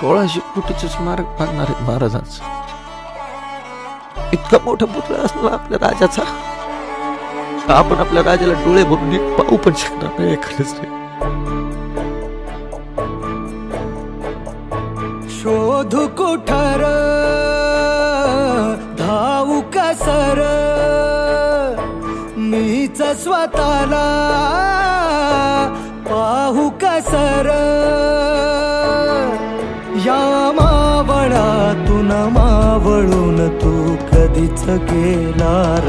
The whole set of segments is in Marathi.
1600 कोटीचं स्मारक बांधणार आहेत महाराजांचं. इतका मोठा पुतळा असला आपल्या राजाचा, आपण आपल्या राजाला डोळे भरून नीट पाहू पण शकणार नाही एखादच रे. शोधू कुठार धावू कसर मीच स्वतःला पाहू कसर या मावळातून मावळून तू कधीच गेलार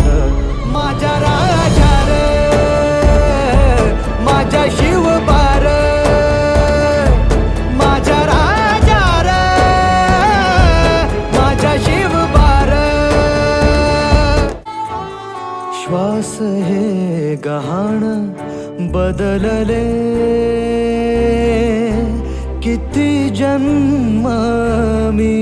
माझ्या राजा रे माझ्या शिवबार माझ्या राजा रे माझ्या शिवबार श्वास हे गहाण बदलले किती जन्म मी